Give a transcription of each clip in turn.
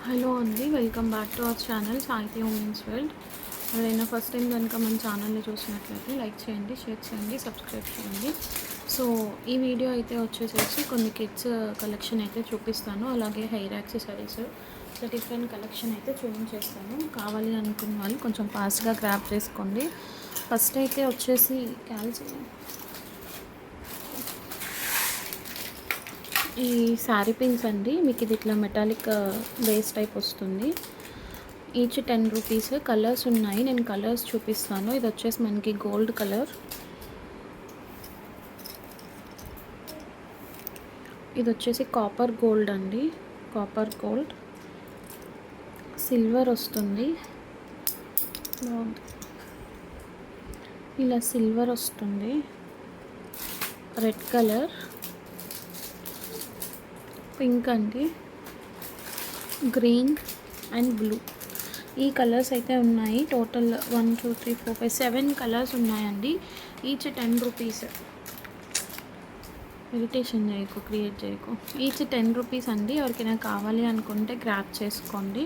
Hello అండి, welcome back to our channel సాహితీ women's world. ఎవరైనా ఫస్ట్ టైం కనుక మన ఛానల్ని చూసినట్లయితే లైక్ చేయండి, షేర్ చేయండి, సబ్స్క్రైబ్ చేయండి. సో ఈ వీడియో అయితే వచ్చేసేసి కొన్ని కిడ్స్ కలెక్షన్ అయితే చూపిస్తాను, అలాగే హెయిర్ యాక్సెసరీస్ ఇట్లా డిఫరెంట్ కలెక్షన్ అయితే చూపించేస్తాను. కావాలి అనుకున్న వాళ్ళు కొంచెం ఫాస్ట్గా గ్రాప్ చేసుకోండి. ఫస్ట్ అయితే వచ్చేసి ఈ శారీ పిన్స్ అండి. మీకు ఇది ఇట్లా మెటాలిక్ బేస్ టైప్ వస్తుంది. Each 10 rupees. కలర్స్ ఉన్నాయి, నేను కలర్స్ చూపిస్తాను. ఇది వచ్చేసి మనకి గోల్డ్ కలర్, ఇది వచ్చేసి కాపర్ గోల్డ్ అండి, కాపర్ గోల్డ్. సిల్వర్ వస్తుంది, ఇలా సిల్వర్ వస్తుంది. రెడ్ కలర్, పింక్ అండి, గ్రీన్ అండ్ బ్లూ. ఈ కలర్స్ అయితే ఉన్నాయి. టోటల్ 1 2 3 4 5 7 కలర్స్ ఉన్నాయండి. Each 10 rupees. ఇరిటేషన్ చేయకు, క్రియేట్ చేయకు. ఈచ్ 10 రూపీస్ అండి. ఎవరికైనా కావాలి అనుకుంటే గ్రాప్ చేసుకోండి.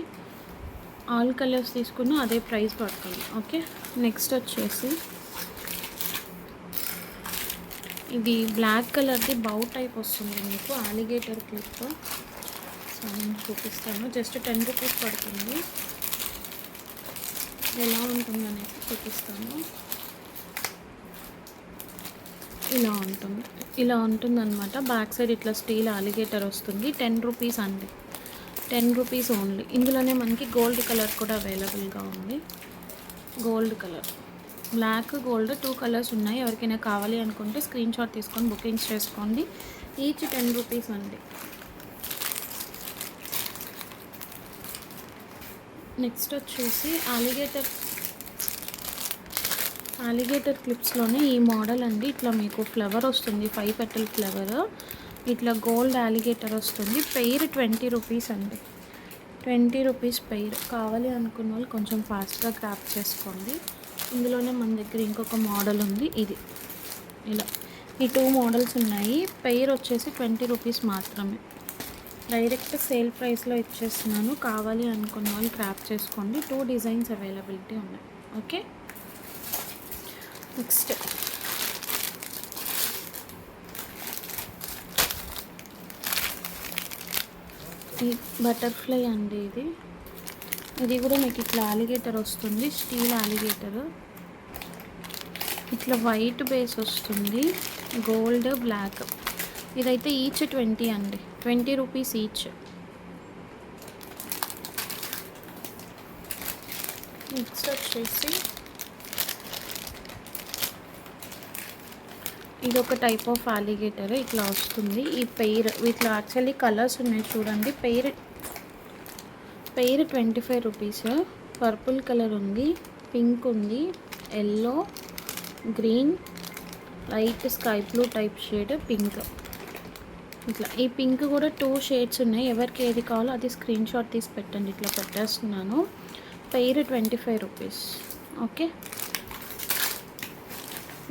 ఆల్ కలర్స్ తీసుకున్న అదే ప్రైస్ పడుతుంది. ఓకే, నెక్స్ట్ వచ్చేసి ఇది బ్లాక్ కలర్ది బౌ టైప్ వస్తుంది మీకు, అలిగేటర్ క్లిప్. సో నేను చూపిస్తాను, జస్ట్ 10 రూపీస్ పడుతుంది. ఎలా ఉంటుందనేసి చూపిస్తాను. ఇలా ఉంటుంది అనమాట. బ్యాక్ సైడ్ ఇట్లా స్టీల్ అలిగేటర్ వస్తుంది. 10 రూపీస్ అండి, 10 రూపీస్ ఓన్లీ. ఇందులోనే మనకి గోల్డ్ కలర్ కూడా అవైలబుల్గా ఉంది. Gold colour, black, gold 2 colours ఉన్నాయి. ఎవరికైనా కావాలి అనుకుంటే స్క్రీన్ షాట్ తీసుకొని బుకింగ్స్ చేసుకోండి. ఈచ్ 10 రూపీస్ అండి. నెక్స్ట్ వచ్చేసి అలిగేటర్ క్లిప్స్లోనే ఈ మోడల్ అండి. ఇట్లా మీకు ఫ్లవర్ వస్తుంది, 5 పెటల్ ఫ్లవర్. ఇట్లా గోల్డ్ అలిగేటర్ వస్తుంది. పెయిర్ 20 రూపీస్ అండి, 20 రూపీస్ పెయిర్. కావాలి అనుకున్న వాళ్ళు కొంచెం ఫాస్ట్గా గ్రాప్ చేసుకోండి. ఇందులోనే మన దగ్గర ఇంకొక మోడల్ ఉంది. ఇది ఇలా ఈ 2 మోడల్స్ ఉన్నాయి. పెయిర్ వచ్చేసి 20 రూపీస్ మాత్రమే. డైరెక్ట్ సేల్ ప్రైస్లో ఇచ్చేస్తున్నాను. కావాలి అనుకున్న వాళ్ళు గ్రాప్ చేసుకోండి. 2 డిజైన్స్ అవైలబిలిటీ ఉన్నాయి. ఓకే, నెక్స్ట్ ఈ బటర్ఫ్లై అండి. ఇది కూడా మీకు ఇట్లా అలిగేటర్ వస్తుంది, స్టీల్ అలిగేటర్. ఇట్లా వైట్ బేస్ వస్తుంది, గోల్డ్, బ్లాక్. ఇదైతే ఈచ్ 20 అండి, 20 రూపీస్ ఈచ్. నెక్స్ట్ వచ్చేసి ఇది ఒక టైప్ ఆఫ్ అలిగేటర్. ఇట్లా వస్తుంది. ఈ పెయిర్ ఇట్లా యాక్చువల్లీ కలర్స్ ఉన్నాయి చూడండి. Pair 25 rupees. పర్పుల్ కలర్ ఉంది, పింక్ ఉంది, yellow, green, light sky blue type shade, pink. ఇట్లా ఈ పింక్ కూడా 2 షేడ్స్ ఉన్నాయి. ఎవరికి ఏది కావాలో అది స్క్రీన్ షాట్ తీసి పెట్టండి. ఇట్లా పెట్టేస్తున్నాను. Pair 25 rupees. ఓకే,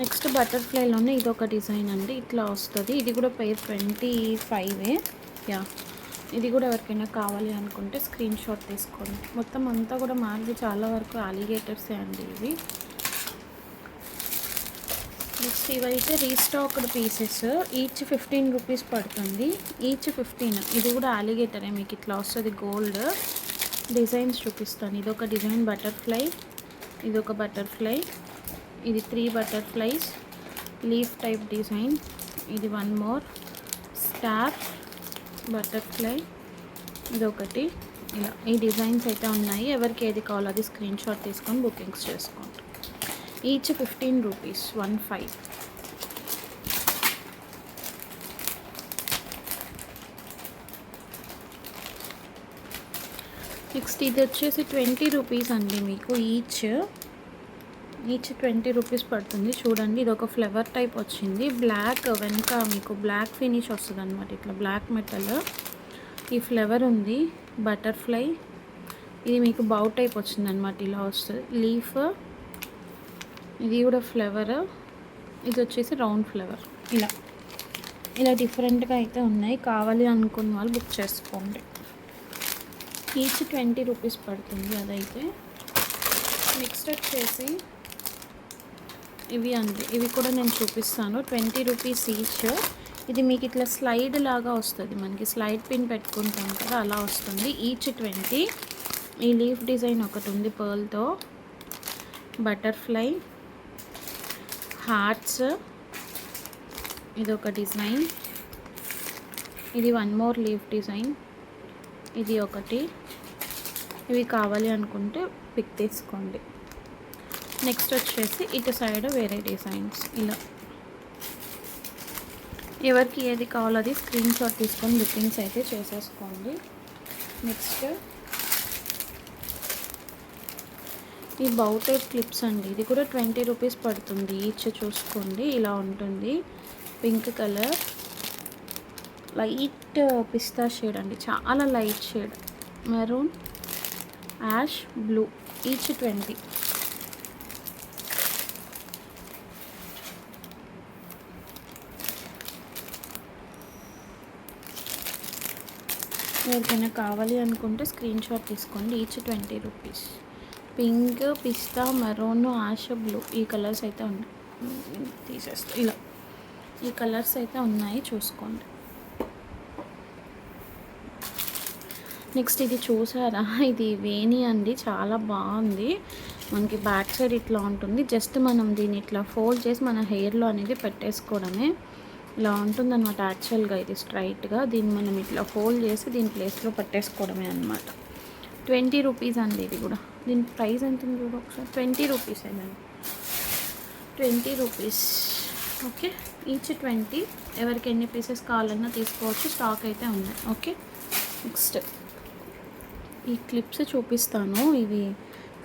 నెక్స్ట్ బటర్ఫ్లైలోనే ఇది ఒక డిజైన్ అండి. ఇట్లా వస్తుంది. ఇది కూడా పెయిర్ 25. యా, ఇది కూడా ఎవరికైనా కావాలి అనుకుంటే స్క్రీన్ షాట్ తీసుకోండి. మొత్తం అంతా కూడా మాకు చాలా వరకు అలిగేటర్సే అండి ఇవి. నెక్స్ట్ ఇవైతే రీస్టాక్డ్ పీసెస్. ఈచ్ 15 రూపీస్ పడుతుంది, ఈచ్ 15. ఇది కూడా అలిగేటరే, మీకు ఇట్లా వస్తుంది. గోల్డ్ డిజైన్స్ చూపిస్తాను. ఇది ఒక డిజైన్ బటర్ఫ్లై, ఇది ఒక బటర్ఫ్లై, ఇది 3 బటర్ఫ్లైస్, లీఫ్ టైప్ డిజైన్. ఇది 1 మోర్ స్టార్ బటర్ఫ్లై, ఇది ఒకటి. ఇలా ఈ డిజైన్స్ అయితే ఉన్నాయి. ఎవరికి ఏది కావాలో అది స్క్రీన్ షాట్ తీసుకొని బుకింగ్స్ చేసుకోండి. Each 15 rupees, 15. నెక్స్ట్ ఇది వచ్చేసి 20 రూపీస్ అండి. మీకు ఈచ్ 20 రూపీస్ పడుతుంది. చూడండి, ఇది ఒక ఫ్లవర్ టైప్ వచ్చింది. బ్లాక్ వెనక మీకు బ్లాక్ ఫినిష్ వస్తుంది అనమాట. ఇట్లా బ్లాక్ మెటల్ ఈ ఫ్లవర్ ఉంది. బటర్ఫ్లై, ఇది మీకు బౌ టైప్ వచ్చింది అనమాట. ఇలా వస్తుంది. లీఫ్, ఇది కూడా ఫ్లవర్, ఇది వచ్చేసి రౌండ్ ఫ్లవర్. ఇలా డిఫరెంట్గా అయితే ఉన్నాయి. కావాలి అనుకున్న వాళ్ళు బుక్ చేసుకోండి. ఈచ్ 20 రూపీస్ పడుతుంది అదైతే. నెక్స్ట్ వచ్చేసి ఇవి అండి, ఇవి కూడా నేను చూపిస్తాను. 20 రూపీస్ ఈచ్. ఇది మీకు ఇట్లా స్లైడ్ లాగా వస్తుంది, మనకి స్లైడ్ పిన్ పెట్టుకుంటాం కదా అలా వస్తుంది. ఈచ్ 20. ఈ లీఫ్ డిజైన్ ఒకటి ఉంది పర్ల్తో, బటర్ఫ్లై, హార్ట్స్, ఇది ఒక డిజైన్, ఇది వన్ మోర్ లీఫ్ డిజైన్, ఇది ఒకటి. ఇవి కావాలి అనుకుంటే పిక్ తీసుకోండి. నెక్స్ట్ వచ్చేసి ఇటు సైడ్ వేరే డిజైన్స్ ఇలా. ఎవరికి ఏది కావాలో అది స్క్రీన్ షాట్ తీసుకొని బుకింగ్స్ అయితే చేసేసుకోండి. నెక్స్ట్ ఈ బౌటెడ్ క్లిప్స్ అండి, ఇది కూడా 20 రూపీస్ పడుతుంది ఈచ్. చూసుకోండి ఇలా ఉంటుంది. Pink colour, light pista shade అండి, చాలా light shade, maroon, ash, blue. Each 20. ఎవరికైనా కావాలి అనుకుంటే స్క్రీన్ షాట్ తీసుకోండి. Each 20 rupees. Pink, pista, maroon, ash, blue ఈ కలర్స్ అయితే ఉన్నాయి. తీసేస్తా ఇలా. ఈ కలర్స్ అయితే ఉన్నాయి, చూసుకోండి. నెక్స్ట్ ఇది చూసారా, ఇది వేణి అండి, చాలా బాగుంది. మనకి బ్యాక్ సైడ్ ఇట్లా ఉంటుంది. జస్ట్ మనం దీన్ని ఇట్లా ఫోల్డ్ చేసి మన హెయిర్లో అనేది పెట్టేసుకోవడమే. ఇలా ఉంటుంది అనమాట. యాక్చువల్గా ఇది స్ట్రైట్గా, దీన్ని మనం ఇట్లా ఫోల్డ్ చేసి దీని ప్లేస్లో పెట్టేసుకోవడమే అనమాట. 20 రూపీస్ అండి ఇది కూడా. దీని ప్రైస్ ఎంత ఉంది చూడ ఒకసారి. 20 రూపీస్ అండి, 20 రూపీస్. Okay, each 20. ఎవరికి ఎన్ని పీసెస్ కావాలన్నా తీసుకోవచ్చు, స్టాక్ అయితే ఉన్నాయి. ఓకే, నెక్స్ట్ ఈ క్లిప్స్ చూపిస్తాను. ఇవి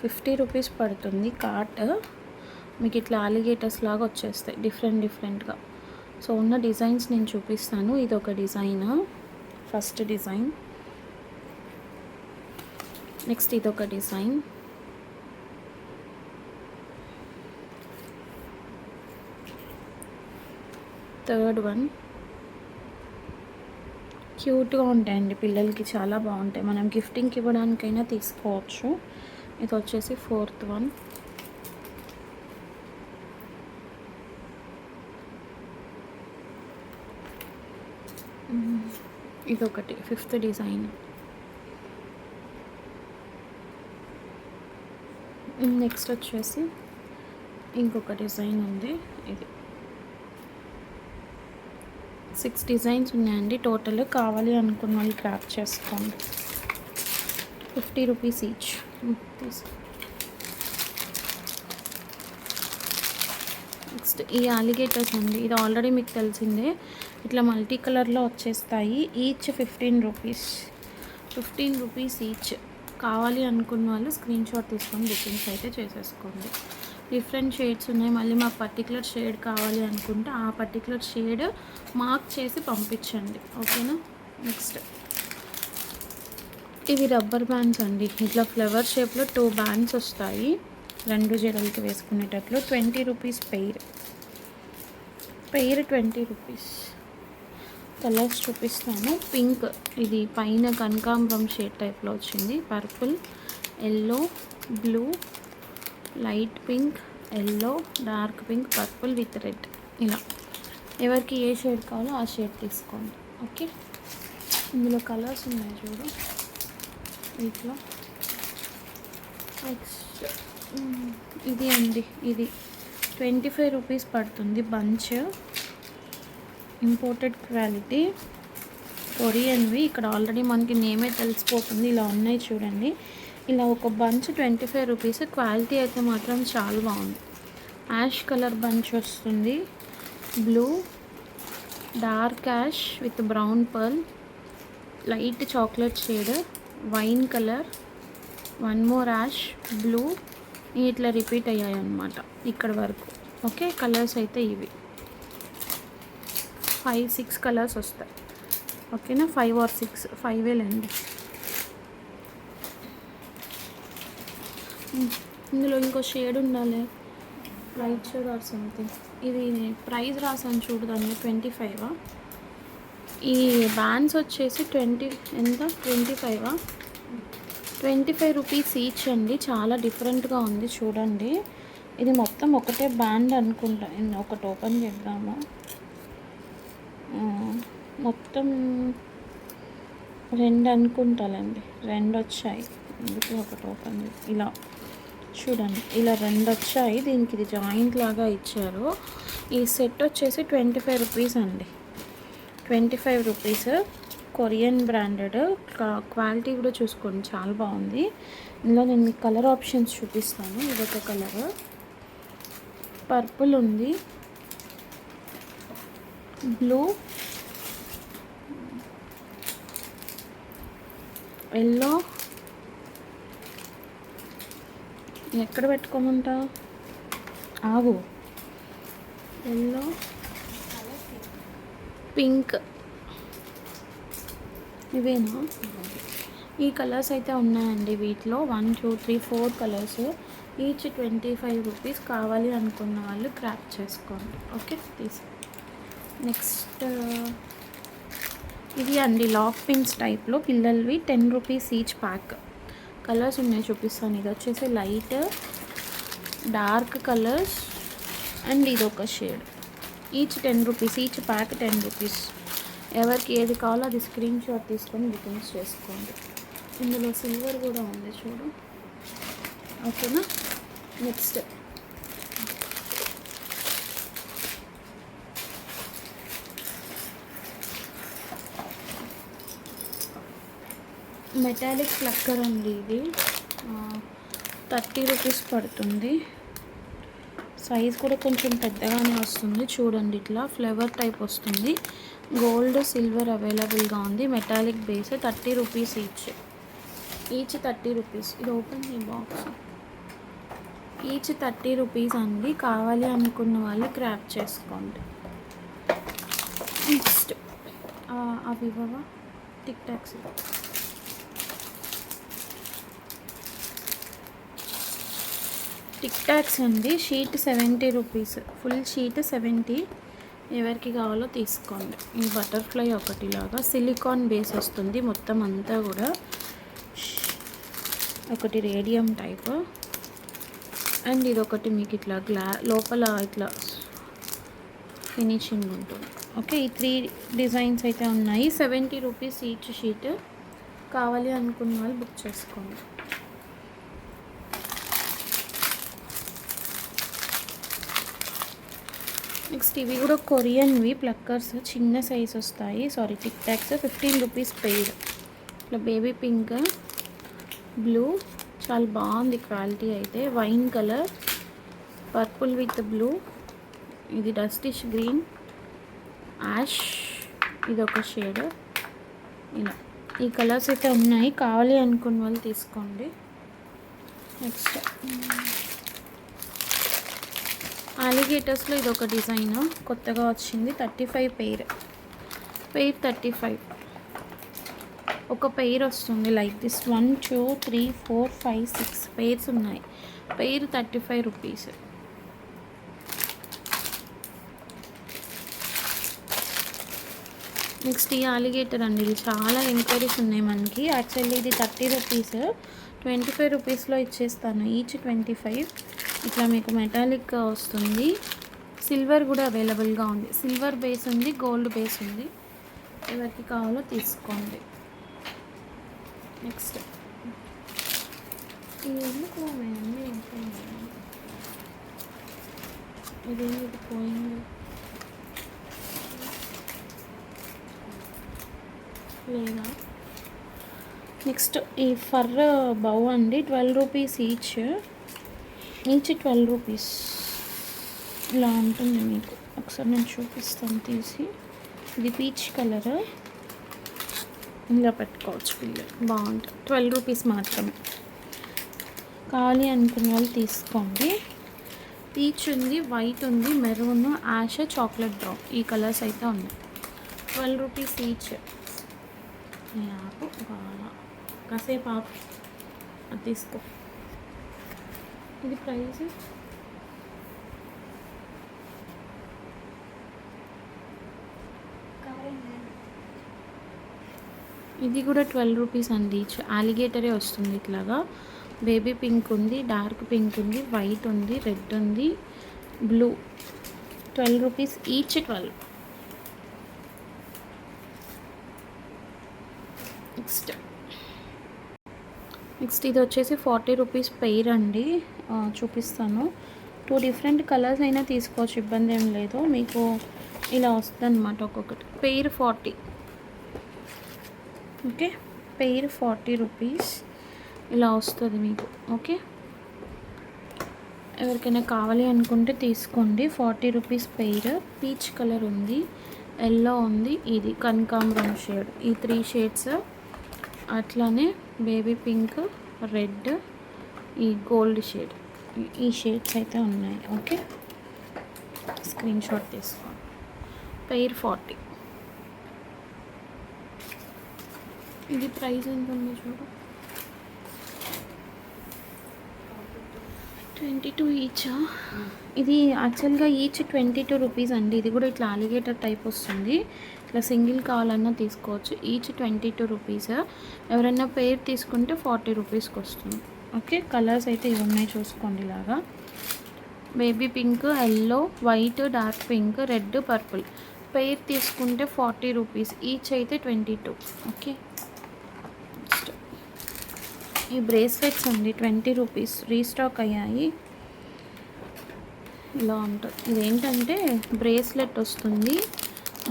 50 రూపీస్ పడుతుంది కార్ట్. మీకు ఇట్లా అలిగేటర్స్ లాగా వచ్చేస్తాయి డిఫరెంట్గా. సో ఉన్న డిజైన్స్ నేను చూపిస్తాను. ఇది ఒక డిజైన్, ఫస్ట్ డిజైన్. నెక్స్ట్ ఇదొక డిజైన్, థర్డ్ వన్. క్యూట్గా ఉంటాయండి పిల్లలకి, చాలా బాగుంటాయి. మనం గిఫ్టింగ్కి ఇవ్వడానికైనా తీసుకోవచ్చు. ఇది వచ్చేసి ఫోర్త్ వన్. ఇదొకటి ఫిఫ్త్ డిజైన్. నెక్స్ట్ వచ్చేసి ఇంకొక డిజైన్ ఉంది. ఇది 6 డిజైన్స్ ఉన్నాయండి టోటల్. కావాలి అనుకున్న వాళ్ళు క్రాప్ చేసుకోండి. 50 రూపీస్ ఈచ్. నెక్స్ట్ ఈ అలిగేటర్స్ అండి, ఇది ఆల్రెడీ మీకు తెలిసిందే. ఇట్లా మల్టీ కలర్లో వచ్చేస్తాయి. Each 15 rupees. 15 rupees each. కావాలి అనుకున్న వాళ్ళు స్క్రీన్ షాట్ తీసుకొని బుకింగ్స్ అయితే చేసేసుకోండి. డిఫరెంట్ షేడ్స్ ఉన్నాయి. మళ్ళీ మాకు పర్టికులర్ షేడ్ కావాలి అనుకుంటే ఆ పర్టికులర్ షేడ్ మార్క్ చేసి పంపించండి. ఓకేనా. నెక్స్ట్ ఇవి రబ్బర్ బ్యాండ్స్ అండి. ఇట్లా ఫ్లవర్ షేప్లో 2 బ్యాండ్స్ వస్తాయి, 2 జడలకి వేసుకునేటట్లు. 20 రూపీస్ పెయిర్. 20 రూపీస్. కలర్స్ చూపిస్తాను. పింక్, ఇది పైన కనకాంబరం షేడ్ టైప్లో వచ్చింది. Purple, yellow, blue, light pink, yellow, dark pink, purple with red. ఇలా ఎవరికి ఏ షేడ్ కావాలో ఆ షేడ్ తీసుకోండి. ఓకే, ఇందులో కలర్స్ ఉన్నాయి చూడు ఇట్లా. నెక్స్ట్ ఇది అండి, ఇది 25 రూపీస్ పడుతుంది బంచ్. Imported quality, కొరియన్వి. ఇక్కడ ఆల్రెడీ మనకి నేమే తెలిసిపోతుంది. ఇలా ఉన్నాయి చూడండి. ఇలా ఒక బంచ్ 25 రూపీస్. క్వాలిటీ అయితే మాత్రం చాలా బాగుంది. యాష్ కలర్ బంచ్ వస్తుంది, blue, dark ash with brown pearl, light chocolate shade, wine colour, one more ash, blue. ఇట్లా రిపీట్ అయ్యాయి అన్నమాట ఇక్కడ వరకు. ఓకే, కలర్స్ అయితే ఇవి 5-6 కలర్స్ వస్తాయి. ఓకేనా, 5 or 6, 5 లేండి. ఇందులో ఇంకో షేడ్ ఉండాలి, లైట్ షేడ్ ఆర్ సంథింగ్. ఇది ప్రైస్ రాసాను చూడదాన్ని, 25. ఈ బ్యాండ్స్ వచ్చేసి 20 ఎంత, 25. రూ. 25 ఈచ్ అండి. చాలా డిఫరెంట్గా ఉంది చూడండి. ఇది మొత్తం ఒకటే బ్యాండ్ అనుకుంటా. ఒకటి ఓపెన్ చేద్దాము. మొత్తం 2 అనుకుంటానండి. 2 వచ్చాయి. అందుకే ఒకటి ఓపెన్ చేసి ఇలా చూడండి. ఇలా 2 వచ్చాయి. దీనికి ఇది జాయింట్ లాగా ఇచ్చారు. ఈ సెట్ వచ్చేసి రూ. 25 అండి. రూ. 25 కొరియన్ బ్రాండెడ్. క్వాలిటీ కూడా చూసుకోండి, చాలా బాగుంది. ఇందులో నేను మీకు కలర్ ఆప్షన్స్ చూపిస్తాను. ఇదొక కలర్, పర్పుల్ ఉంది, బ్లూ, ఎల్లో. ఎక్కడ పెట్టుకోమంటా ఆగు. ఎల్లో, పింక్, ఇవేనా? ఈ కలర్స్ అయితే ఉన్నాయండి. వీటిలో 1 2 3 4 కలర్స్. ఈచ్ రూ. 25. కావాలి అనుకున్న వాళ్ళు క్రాప్ చేసుకోండి. ఓకే, తీసి నెక్స్ట్ ఇది అండి, లాక్ పిన్స్ టైప్లో పిల్లలవి. రూ. 10 ఈచ్ ప్యాక్. కలర్స్ ఉన్నాయి, చూపిస్తాను. ఇది వచ్చేసి లైట్, డార్క్ కలర్స్ అండ్ ఇది ఒక షేడ్. ఈచ్ రూ. 10. ఈచ్ ప్యాక్ రూ. 10. ఎవరికి ఏది కావాలో అది స్క్రీన్ షాట్ తీసుకొని బుకింగ్స్ చేసుకోండి. ఇందులో సిల్వర్ కూడా ఉంది చూడు. ఓకేనా. నెక్స్ట్ మెటాలిక్ ప్లక్కర్ అండి. ఇది రూ. 30 పడుతుంది. సైజ్ కూడా కొంచెం పెద్దగానే వస్తుంది చూడండి. ఇట్లా ఫ్లేవర్ టైప్ వస్తుంది. గోల్డ్, సిల్వర్ అవైలబుల్గా ఉంది. Metallic base. రూ. 30 ఈచ్ రూ. 30. ఇది ఓపెన్ ఈ బాక్స్. ఈచ్ రూ. 30 అండి. కావాలి అనుకున్న వాళ్ళు క్రాప్ చేసుకోండి. నెక్స్ట్ అవి ఇవ్వవా టిక్ టాక్స్. టిక్ టాక్స్ అండి. షీట్ రూ. 70. Full sheet 70. ఎవరికి కావాలో తీసుకోండి. ఈ బటర్ఫ్లై ఒకటిలాగా సిలికాన్ బేస్ వస్తుంది మొత్తం అంతా కూడా. ఒకటి రేడియం టైప్ అండ్ ఇది ఒకటి మీకు ఇట్లా లోపల ఇట్లా ఫినిషింగ్ ఉంటుంది. ఓకే, ఈ 3 డిజైన్స్ అయితే ఉన్నాయి. రూ. 70 ఈచ్ షీట్. కావాలి అనుకున్న వాళ్ళు బుక్ చేసుకోండి. నెక్స్ట్ ఇవి కూడా కొరియన్వి ప్లక్కర్స్. చిన్న సైజ్ వస్తాయి. Sorry, tick talks. రూ. 15 పెయిడ్. ఇట్లా బేబీ పింక్, బ్లూ, చాలా బాగుంది క్వాలిటీ అయితే. Wine colour, purple with blue, ఇది డస్టిష్ గ్రీన్, యాష్, ఇది ఒక షేడ్. ఇలా ఈ కలర్స్ అయితే ఉన్నాయి. కావాలి అనుకున్న వాళ్ళు తీసుకోండి. నెక్స్ట్ అలిగేటర్స్లో ఇది ఒక డిజైన్ కొత్తగా వచ్చింది. 35 పెయిర్ 35. ఒక పెయిర్ వస్తుంది లైక్ దిస్. 1 2 3 4 5 6 పెయిర్స్ ఉన్నాయి. పెయిర్ రూ. 35. నెక్స్ట్ ఈ అలిగేటర్ అండి. ఇది చాలా ఎంక్వైరీస్ ఉన్నాయి మనకి. యాక్చువల్లీ ఇది రూ. 30. రూ. 25లో ఇచ్చేస్తాను. ఈచ్ 25. ఇట్లా మీకు మెటాలిక్ వస్తుంది. సిల్వర్ కూడా అవైలబుల్గా ఉంది. సిల్వర్ బేస్ ఉంది, గోల్డ్ బేస్ ఉంది. ఎవరికి కావాలో తీసుకోండి. నెక్స్ట్ ఇది ఎందుకు అన్నీ ఇది పోయింది లేదా. నెక్స్ట్ ఈ ఫర్ బౌ అండి. రూ. 12 ఈచ్. ఈచ్ రూ. 12. ఇలా ఉంటుంది మీకు. ఒకసారి నేను చూపిస్తాను తీసి. ఇది పీచ్ కలర్. ఇలా పెట్టుకోవచ్చు పిల్లలు, బాగుంటుంది. రూ. 12 మాత్రమే. కావాలి అనుకున్న వాళ్ళు తీసుకోండి. పీచ్ ఉంది, వైట్ ఉంది, మెరూన్, యాష్, చాక్లెట్ బ్రౌన్. ఈ కలర్స్ అయితే ఉన్నాయి. రూ. 12 ఈచ్. ఆపు బాగా కాసేపు ఆపు, అది తీసుకో. ఇది ప్రైస్ ఇది కూడా 12 రూపీస్ అండి. అలిగేటరే వస్తుంది ఇట్లాగా. బేబీ పింక్ ఉంది, డార్క్ పింక్ ఉంది, వైట్ ఉంది, రెడ్ ఉంది, బ్లూ. 12 rupees each. 12. నెక్స్ట్ ఇది వచ్చేసి 40 రూపీస్ పెయిర్ అండి. చూపిస్తాను. 2 డిఫరెంట్ కలర్స్ అయినా తీసుకోవచ్చు, ఇబ్బంది ఏం లేదు. మీకు ఇలా వస్తుంది అనమాట ఒక్కొక్కటి. పెయిర్ 40. ఓకే, పెయిర్ 40 రూపీస్ ఇలా వస్తుంది మీకు. ఓకే, ఎవరికైనా కావాలి అనుకుంటే తీసుకోండి. 40 రూపీస్ పెయిర్. పీచ్ కలర్ ఉంది, ఎల్లో ఉంది, ఇది కనకాంబరం షేడ్, ఈ 3 షేడ్స్. అట్లానే బేబీ పింక్, రెడ్, ఈ గోల్డ్ షేడ్, ఈ షేడ్స్ అయితే ఉన్నాయి. ఓకే, స్క్రీన్ షాట్ తీసుకోండి. పెయిర్ 40. ఇది ప్రైస్ ఎంత ఉంది చూడు, 22 ఈచా. ఇది యాక్చువల్గా ఈచ్ 22 రూపీస్ అండి. ఇది కూడా ఇట్లా అలిగేటర్ టైప్ వస్తుంది. ఇట్లా సింగిల్ కావాలన్నా తీసుకోవచ్చు. Each 22 rupees. ఎవరైనా పెయిర్ తీసుకుంటే 40 రూపీస్కి వస్తుంది. ఓకే, కలర్స్ అయితే ఇవి ఉన్నాయి, చూసుకోండి. ఇలాగా baby pink, yellow, white, dark pink, red, purple. Pair తీసుకుంటే 40 రూపీస్. ఈచ్ అయితే 22. ఓకే, ఈ బ్రేస్లెట్స్ అండి 20 రూపీస్. రీస్టాక్ అయ్యాయి. ఇలా ఉంటుంది. ఇదేంటంటే బ్రేస్లెట్ వస్తుంది,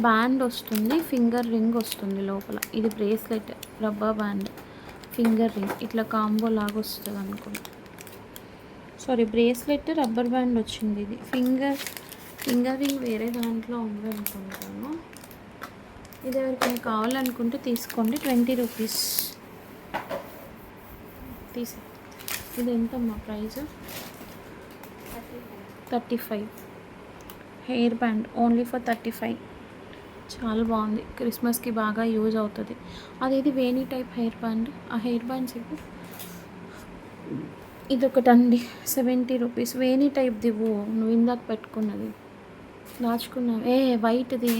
బ్యాండ్ వస్తుంది, ఫింగర్ రింగ్ వస్తుంది లోపల. ఇది bracelet, rubber band, finger ring, ఇట్లా కాంబో లాగా వస్తుంది అనుకుంటా. సారీ, బ్రేస్లెట్, రబ్బర్ బ్యాండ్ వచ్చింది. ఇది ఫింగర్ రింగ్ వేరే దాంట్లో ఉంది అనుకుంటాను. ఇది ఎవరికైనా కావాలనుకుంటే తీసుకోండి. 20 రూపీస్. ఇది ఎంతమ్మా price? 35. Hair band only for 35. చాలా బాగుంది, క్రిస్మస్కి బాగా యూజ్ అవుతుంది. అదేది వేణి టైప్ హెయిర్ బ్యాండ్, ఆ హెయిర్ బ్యాండ్స్ ఇప్పుడు ఇదొకటి అండి 70 రూపీస్. వేణి టైప్ దివ్వు, నువ్వు ఇందాక పెట్టుకున్నది దాచుకున్నావు వైట్ది.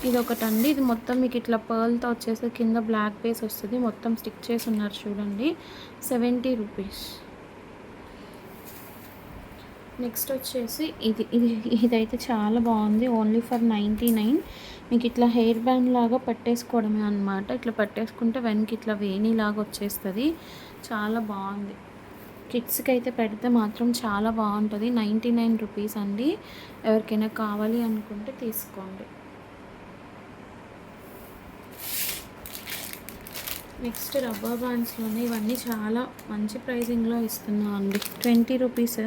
ఇది ఒకటండి. ఇది మొత్తం మీకు ఇట్లా పర్ల్తో వచ్చేసి కింద బ్లాక్ బేస్ వస్తుంది. మొత్తం స్టిక్ చేసి ఉన్నారు చూడండి. 70 రూపీస్. నెక్స్ట్ వచ్చేసి ఇదైతే చాలా బాగుంది. Only for 99. మీకు ఇట్లా హెయిర్ బ్యాండ్ లాగా పట్టేసుకోవడమే అనమాట. ఇట్లా పట్టేసుకుంటే వెనక్కి ఇట్లా వేణి లాగా వచ్చేస్తుంది. చాలా బాగుంది. కిడ్స్కి అయితే పెడితే మాత్రం చాలా బాగుంటుంది. 99 రూపీస్ అండి. ఎవరికైనా కావాలి అనుకుంటే తీసుకోండి. నెక్స్ట్ రబ్బర్ బ్యాండ్స్లోనే ఇవన్నీ చాలా మంచి ప్రైజింగ్లో ఇస్తున్నాం అండి. 20 రూపీస్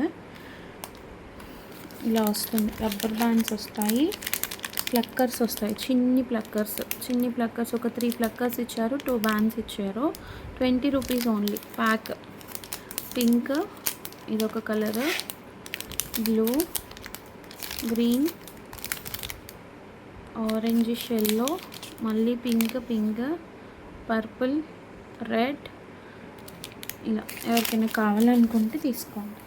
ఇలా వస్తుంది. రబ్బర్ బ్యాండ్స్ వస్తాయి, ప్లక్కర్స్ వస్తాయి, చిన్ని ప్లక్కర్స్ ఒక 3 ప్లక్కర్స్ ఇచ్చారు, 2 బ్యాండ్స్ ఇచ్చారు. 20 రూపీస్ ఓన్లీ. ప్యాక్ పింక్, ఇదొక colour, blue, green, orange, yellow, మళ్ళీ పింక్, పర్పుల్, రెడ్. ఇలా ఎవరికైనా కావాలనుకుంటే తీసుకోండి.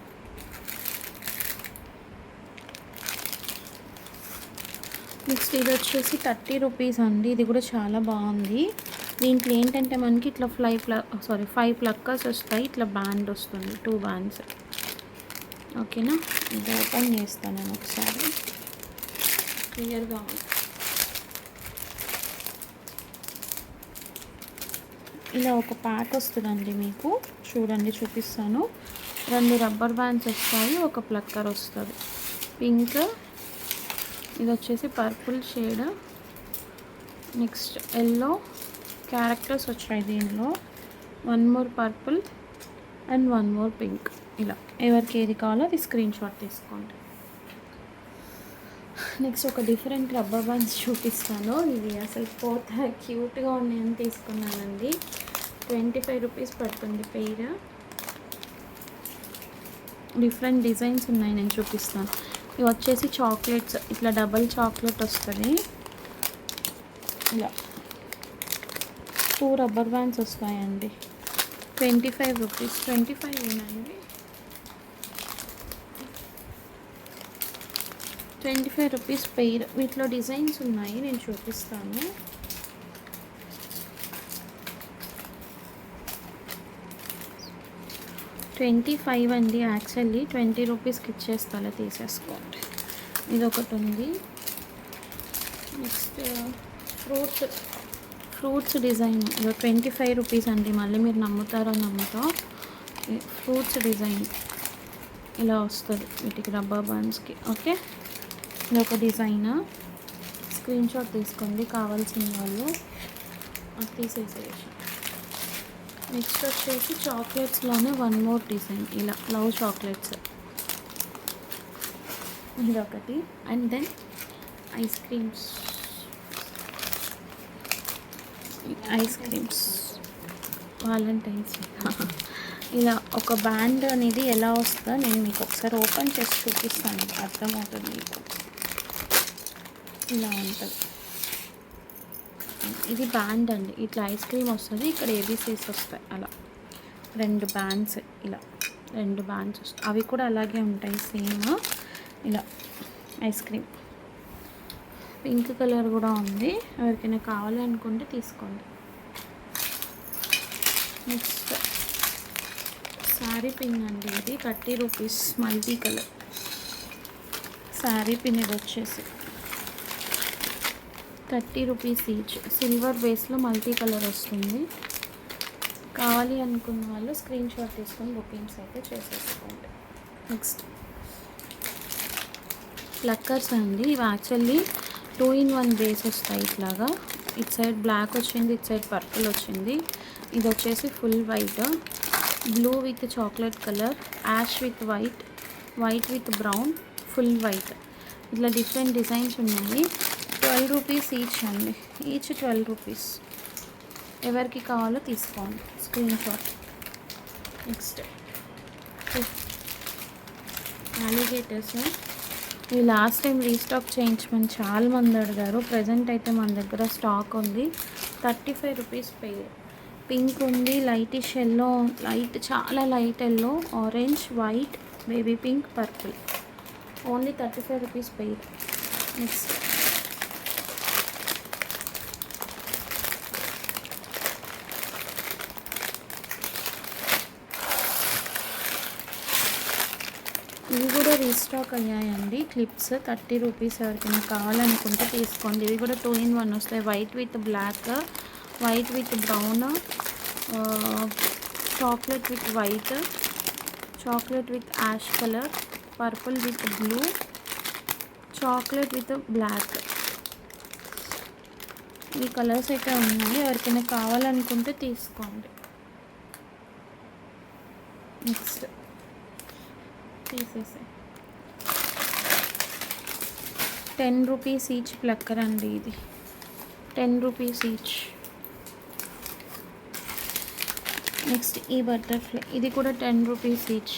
నెక్స్ట్ ఇది వచ్చేసి 30 రూపీస్ అండి. ఇది కూడా చాలా బాగుంది. దీంట్లో ఏంటంటే మనకి ఇట్లా 5 ప్లక్కర్స్ వస్తాయి. ఇట్లా బ్యాండ్ వస్తుంది, 2 బ్యాండ్స్. ఓకేనా, ఇది ఓపెన్ చేస్తాను నేను ఒకసారి, క్లియర్గా ఉంది. ఇలా ఒక ప్యాక్ వస్తుందండి మీకు. చూడండి, చూపిస్తాను. 2 రబ్బర్ బ్యాండ్స్ వస్తాయి, ఒక ప్లక్కర్ వస్తుంది. పింక్, ఇది వచ్చేసి purple shade. Next yellow, characters వచ్చాయి దీనిలో. 1 more purple and 1 more pink. ఇలా ఎవరికి ఏది కావాలో అది స్క్రీన్ షాట్ తీసుకోండి. నెక్స్ట్ ఒక డిఫరెంట్ రబ్బర్ బ్యాండ్స్ చూపిస్తాను. ఇవి అసలు క్యూట్గా ఉన్నాయని తీసుకున్నానండి. 25 రూపీస్ పడుతుంది పెయిర్. డిఫరెంట్ డిజైన్స్ ఉన్నాయి, నేను చూపిస్తాను. ఇవి వచ్చేసి చాక్లెట్స్, ఇట్లా డబల్ చాక్లెట్ వస్తుంది. ఇలా 2 రబ్బర్ బ్యాండ్స్ వస్తాయండి. 25 రూపీస్. 25 ఏనండి, 25 రూపీస్ పెయిర్. వీటిలో డిజైన్స్ ఉన్నాయి, నేను చూపిస్తాను. 25 అండి. యాక్చువల్లీ 20 రూపీస్కి ఇచ్చేస్తా, తీసేసుకోండి. ఇది ఒకటి ఉంది. నెక్స్ట్ ఫ్రూట్స్ డిజైన్, ఇది 25 రూపీస్ అండి. మళ్ళీ మీరు నమ్ముతారో నమ్ముతో, ఫ్రూట్స్ డిజైన్ ఇలా వస్తుంది వీటికి రబ్బర్ బాండ్స్కి. ఓకే, ఇది ఒక డిజైన్. స్క్రీన్ షాట్ తీసుకోండి కావాల్సిన వాళ్ళు, అది తీసేసేసి. నెక్స్ట్ వచ్చేసి చాక్లెట్స్లోనే వన్ మోర్ డిజైన్, ఇలా లవ్ చాక్లెట్స్ ఇదొకటి. And then ice creams valentines ఇలా ఒక బ్యాండ్ అనేది ఎలా వస్తుందో నేను మీకు ఒకసారి ఓపెన్ చేసి చూపిస్తాను, అర్థమవుతుంది మీకు. ఇలా ఉంటుంది, ఇది బ్యాండ్ అండి. ఇట్లా ఐస్ క్రీమ్ వస్తుంది, ఇక్కడ ఏబీసీస్ వస్తాయి. అలా 2 బ్యాండ్స్, ఇలా 2 బ్యాండ్స్ వస్తాయి. అవి కూడా అలాగే ఉంటాయి సేమ్. ఇలా ఐస్ క్రీమ్ పింక్ కలర్ కూడా ఉంది, ఎవరికైనా కావాలి అనుకుంటే తీసుకోండి. నెక్స్ట్ శారీ పిన్ అండి, ఇది 30 rupees multi colour sari pin. ఇది వచ్చేసి 30 రూపీస్ ఈచ్, సిల్వర్ బేస్లో మల్టీ కలర్ వస్తుంది. కావాలి అనుకున్న వాళ్ళు స్క్రీన్ షాట్ తీసుకొని బుకింగ్స్ అయితే చేసేసుకోండి. నెక్స్ట్ ప్లక్కర్స్ అండి, ఇవి యాక్చువల్లీ 2-in-1 బేస్ వస్తాయి. ఇట్లాగా ఇటు సైడ్ బ్లాక్ వచ్చింది, ఇటు సైడ్ పర్పుల్ వచ్చింది. ఇది వచ్చేసి full white, blue with chocolate colour, ash with white, white with brown, full white, ఇట్లా డిఫరెంట్ డిజైన్స్ ఉన్నాయి. 12 రూపీస్ ఈచ్ అండి, ఈచ్ 12 రూపీస్. ఎవరికి కావాలో తీసుకోండి స్క్రీన్ షాట్. నెక్స్ట్ అలిగేటర్స్, ఈ లాస్ట్ టైం రీస్టాక్ చేయించమని చాలామంది అడిగారు. ప్రజెంట్ అయితే మన దగ్గర స్టాక్ ఉంది. 35 రూపీస్ పెయిర్. పింక్ ఉంది, లైటిష్ ఎల్లో, చాలా light yellow, orange, white, baby pink, purple. Only 35 rupees pair. Next ఇవి కూడా రీస్టాక్ అయ్యాయండి. క్లిప్స్ 30 రూపీస్, ఎవరికైనా కావాలనుకుంటే తీసుకోండి. ఇవి కూడా 2-in-1 వస్తాయి. White with black, white with brown, chocolate with white, chocolate with ash colour, purple with blue, chocolate with black. ఈ కలర్స్ అయితే ఉన్నాయి, ఎవరికైనా కావాలనుకుంటే తీసుకోండి. నెక్స్ట్ తీసేసాయి 10 రూపీస్ ఈచ్ ప్లక్కర్ అండి, ఇది 10 రూపీస్ ఈచ్. నెక్స్ట్ ఈ బటర్ఫ్లై, ఇది కూడా 10 రూపీస్ ఈచ్.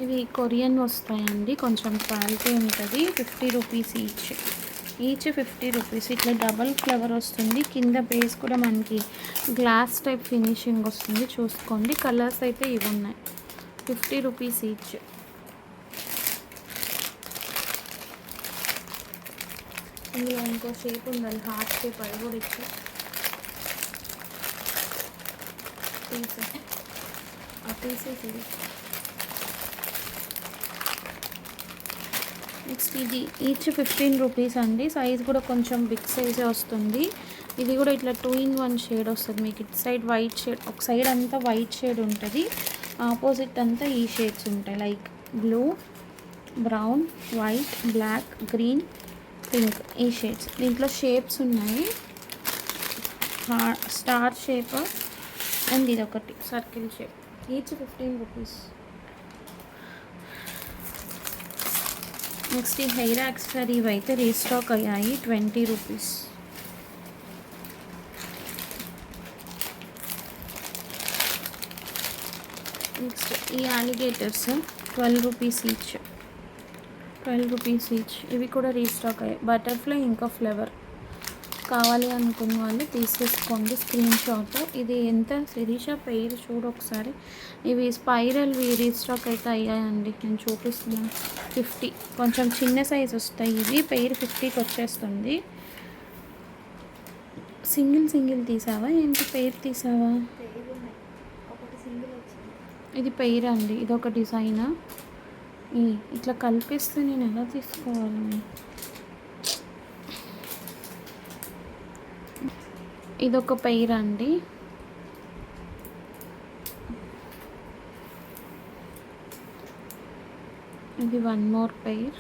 ఇవి కొరియన్ వస్తాయండి, కొంచెం క్వాలిటీ ఉంటుంది. 50 రూపీస్ ఈచ్, ఈచ్ 50 రూపీస్. ఇట్లా డబల్ ఫ్లవర్ వస్తుంది, కింద బేస్ కూడా మనకి గ్లాస్ టైప్ ఫినిషింగ్ వస్తుంది. చూసుకోండి, కలర్స్ అయితే ఇవి ఉన్నాయి. 50 రూపీస్ ఈచ్. ఇందులో ఇంకో షేప్ ఉండాలి, హార్ట్ షేప్, అది కూడా ఇచ్చి తీసేసి. నెక్స్ట్ ఇది ఈచ్ 15 రూపీస్ అండి. సైజ్ కూడా కొంచెం బిగ్ సైజే వస్తుంది. ఇది కూడా ఇట్లా 2-in-1 షేడ్ వస్తుంది మీకు. ఇటు సైడ్ వైట్ షేడ్, ఒక సైడ్ అంతా వైట్ షేడ్ ఉంటుంది, ఆపోజిట్ అంతా ఈ షేడ్స్ ఉంటాయి. Like blue, brown, white, black, green, pink, ఈ షేడ్స్. దీంట్లో షేప్స్ ఉన్నాయి, స్టార్ షేప్ అండ్ ఇది ఒకటి circle shape. Each 15 rupees. Next ఈ హెయిర్ యాక్సెసరీ ఇవి అయితే రీస్టాక్ అయ్యాయి, 20 రూపీస్. నెక్స్ట్ ఈ alligators 12 rupees each, 12 rupees each. ఇవి కూడా రీస్టాక్ అయ్యాయి. బటర్ఫ్లై ఇంకా ఫ్లవర్ కావాలి అనుకున్న వాళ్ళు తీసేసుకోండి స్క్రీన్ షాట్. ఇది ఎంత శిరీష పెయిర్ చూడు ఒకసారి. ఇవి స్పైరల్వి రీస్టాక్ అయితే అయ్యాయండి, నేను చూపిస్తున్నాను. 50, కొంచెం చిన్న సైజ్ వస్తాయి ఇవి. పెయిర్ 50కి వచ్చేస్తుంది. సింగిల్ తీసావా ఏంటి, పెయిర్ తీసావా? ఇది పెయిర్ అండి, ఇది ఒక డిజైన్. ఇట్లా కల్పిస్తే నేను ఎలా తీసుకోవాలి? ఇదొక పెయిర్ అండి. ఇది వన్ మోర్ పెయిర్.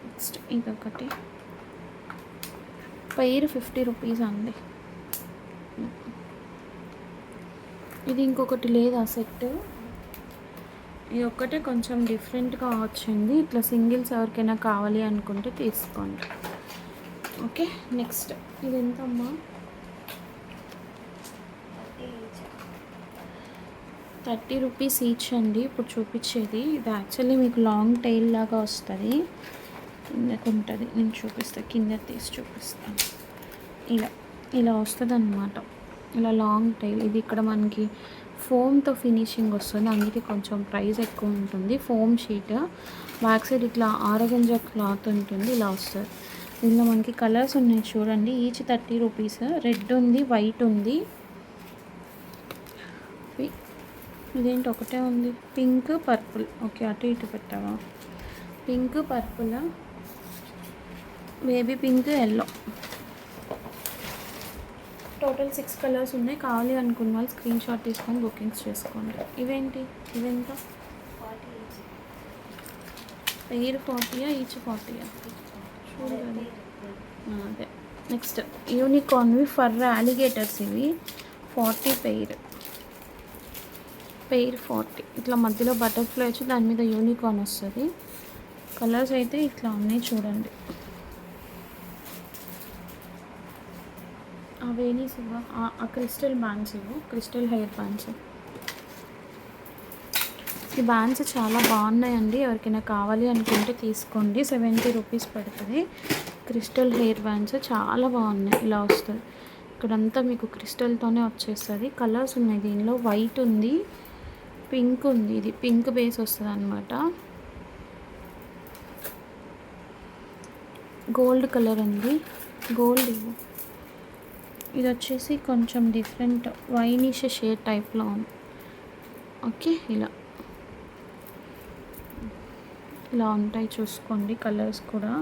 నెక్స్ట్ ఇదొకటి పెయిర్ 50 రూపీస్ అండి. ఇది ఇంకొకటి లేదా సెట్, ఇది ఒక్కటే కొంచెం డిఫరెంట్గా వచ్చింది. ఇట్లా సింగిల్స్ ఎవరికైనా కావాలి అనుకుంటే తీసుకోండి. ఓకే, నెక్స్ట్ ఇది ఎంతమ్మా? 30 రూపీస్ ఈచ్ అండి. ఇప్పుడు చూపించేది ఇది యాక్చువల్లీ మీకు లాంగ్ టైల్ లాగా వస్తుంది, కిందకు ఉంటుంది. నేను చూపిస్తాను, కింద తీసి చూపిస్తాను. ఇలా వస్తుంది అన్నమాట, ఇలా లాంగ్ టైల్. ఇది ఇక్కడ మనకి ఫోమ్తో ఫినిషింగ్ వస్తుంది, అందుకే కొంచెం ప్రైస్ ఎక్కువ ఉంటుంది. ఫోమ్ షీట్, బ్యాక్ సైడ్ ఇట్లా ఆరగంజ క్లాత్ ఉంటుంది, ఇలా వస్తుంది. దీనిలో మనకి కలర్స్ ఉన్నాయి చూడండి. Each 30 rupees. రెడ్ ఉంది, వైట్ ఉంది, ఇదేంటి ఒకటే ఉంది, పింక్ పర్పుల్. ఓకే, అటు ఇటు పెట్టావా? Pink purple, baby pink, yellow. Total 6 colours ఉన్నాయి. కావాలి అనుకున్న వాళ్ళు స్క్రీన్ షాట్ తీసుకొని బుకింగ్స్ చేసుకోండి. ఇవేంటి, ఇవెంత? Pair 40, each 40. చూడండి, అదే. నెక్స్ట్ యూనికార్న్వి ఫర్ అలిగేటర్స్, ఇవి 40 పెయిర్ 40. ఇట్లా మధ్యలో బటర్ఫ్లై వచ్చి దాని మీద యూనికార్న్ వస్తుంది. కలర్స్ అయితే ఇట్లా ఉన్నాయి చూడండి. అవేనీస్ ఇవ్వ, ఆ క్రిస్టల్ బ్యాండ్స్ ఇవ్వు, క్రిస్టల్ హెయిర్ బ్యాండ్స్. ఈ బ్యాండ్స్ చాలా బాగున్నాయండి, ఎవరికైనా కావాలి అనుకుంటే తీసుకోండి. 70 రూపీస్ పడుతుంది. క్రిస్టల్ హెయిర్ బ్యాండ్స్ చాలా బాగున్నాయి, ఇలా వస్తుంది. ఇక్కడంతా మీకు క్రిస్టల్తోనే వచ్చేస్తుంది. కలర్స్ ఉన్నాయి దీనిలో, వైట్ ఉంది, పింక్ ఉంది. ఇది పింక్ బేస్ వస్తుంది అన్నమాట. గోల్డ్ కలర్ ఉంది, గోల్డ్ ఇవ్వు. ఇది వచ్చేసి కొంచెం డిఫరెంట్ వైనిష్ షేడ్ టైప్లో ఉంది. ఓకే, ఇలా ఉంటాయి చూసుకోండి కలర్స్ కూడా.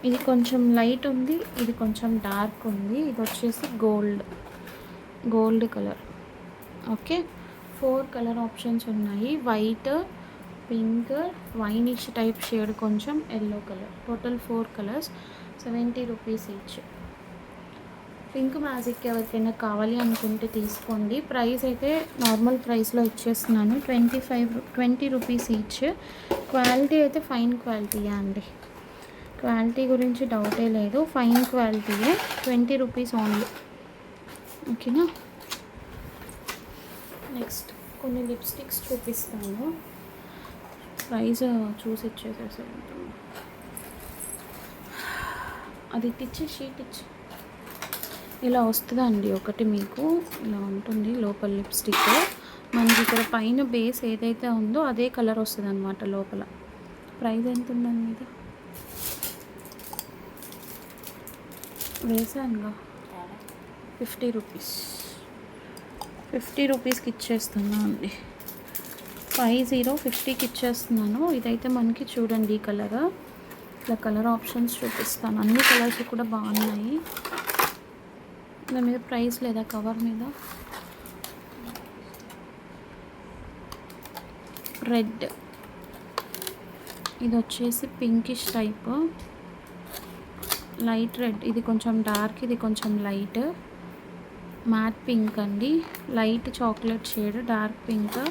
ఇది కొంచెం లైట్ ఉంది, ఇది కొంచెం డార్క్ ఉంది. ఇది వచ్చేసి gold colour. Okay, 4 colour options ఉన్నాయి. White, pink, winish type shade, కొంచెం yellow colour. Total 4 colours, 70 rupees each. Pink magic ఎవరికైనా కావాలి అనుకుంటే తీసుకోండి. ప్రైస్ అయితే నార్మల్ ప్రైస్లో ఇచ్చేస్తున్నాను, 20 రూపీస్ ఈచ్. క్వాలిటీ అయితే ఫైన్ క్వాలిటీయే అండి, క్వాలిటీ గురించి డౌటే లేదు, ఫైన్ క్వాలిటీయే. 20 rupees only. ఓకేనా. నెక్స్ట్ కొన్ని లిప్స్టిక్స్ చూపిస్తాను, ప్రైస్ చూసి ఇచ్చేసేసాను. అది ఇచ్చి షీట్ ఇచ్చి ఇలా వస్తుందండి ఒకటి, మీకు ఇలా ఉంటుంది లోపల లిప్స్టిక్. మనకి ఇక్కడ పైన బేస్ ఏదైతే ఉందో అదే కలర్ వస్తుంది అనమాట లోపల. ప్రైస్ ఎంత ఉందండి ఇది? వేసానుగా 50 రూపీస్. 50 రూపీస్కి ఇచ్చేస్తున్నా అండి, 50కి ఇచ్చేస్తున్నాను. ఇదైతే మనకి చూడండి ఈ కలర్. ఇట్లా కలర్ ఆప్షన్స్ చూపిస్తాను, అన్ని కలర్స్ కూడా బాగున్నాయి. దాని మీద ప్రైస్ లేదా కవర్ మీద? రెడ్, ఇది వచ్చేసి పింకిష్ టైప్, లైట్ రెడ్. ఇది కొంచెం డార్క్, ఇది కొంచెం లైట్. మ్యాట్ పింక్ అండి, light chocolate shade, dark pink.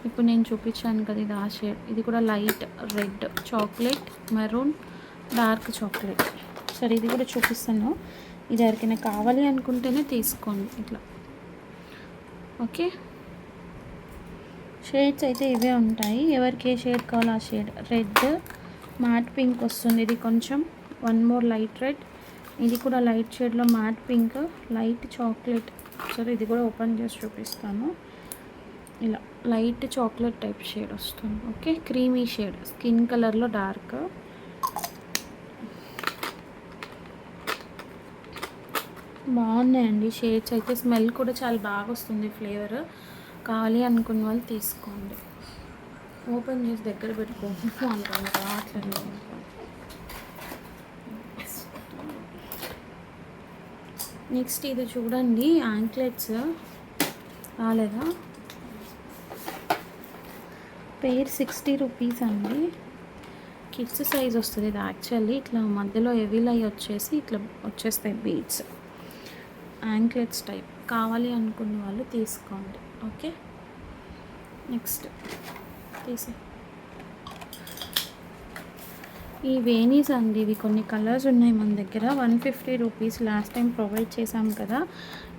ఇప్పుడు నేను చూపించాను కదా, ఇది ఆ షేడ్. ఇది కూడా light red, chocolate, maroon, dark chocolate. సరే, ఇది కూడా చూపిస్తాను. ఇది ఎవరికైనా కావాలి అనుకుంటేనే తీసుకోండి ఇట్లా. ఓకే, షేడ్స్ అయితే ఇవే ఉంటాయి, ఎవరికి ఏ షేడ్ కావాలో ఆ షేడ్. రెడ్, మ్యాట్ పింక్ వస్తుంది. ఇది కొంచెం వన్ మోర్ లైట్ రెడ్. ఇది కూడా లైట్ షేడ్లో మ్యాట్ పింక్, లైట్ చాక్లెట్. సరే, ఇది కూడా ఓపెన్ చేసి చూపిస్తాను. ఇలా లైట్ చాక్లెట్ టైప్ షేడ్ వస్తుంది. ఓకే, క్రీమీ షేడ్, స్కిన్ కలర్లో డార్క్. బాగున్నాయండి షేడ్స్ అయితే. స్మెల్ కూడా చాలా బాగా వస్తుంది, ఫ్లేవర్. కావాలి అనుకున్న వాళ్ళు తీసుకోండి. ఓపెన్ చేసి దగ్గర పెట్టుకోండి అనుకోండి రావట్లేదు. నెక్స్ట్ ఇది చూడండి, యాంక్లెట్స్ రాలేదా? పేర్ 60 రూపీస్ అండి. కిడ్స్ సైజ్ వస్తుంది ఇది. యాక్చువల్లీ ఇట్లా మధ్యలో హెవీలు అవి వచ్చేసి ఇట్లా వచ్చేస్తాయి బీడ్స్. యాంక్లెట్స్ టైప్ కావాలి అనుకున్న వాళ్ళు తీసుకోండి. ఓకే, నెక్స్ట్ తీసే ఈ వేణీస్ అండి. ఇవి కొన్ని కలర్స్ ఉన్నాయి మన దగ్గర. 150 రూపీస్. లాస్ట్ టైం ప్రొవైడ్ చేసాం కదా.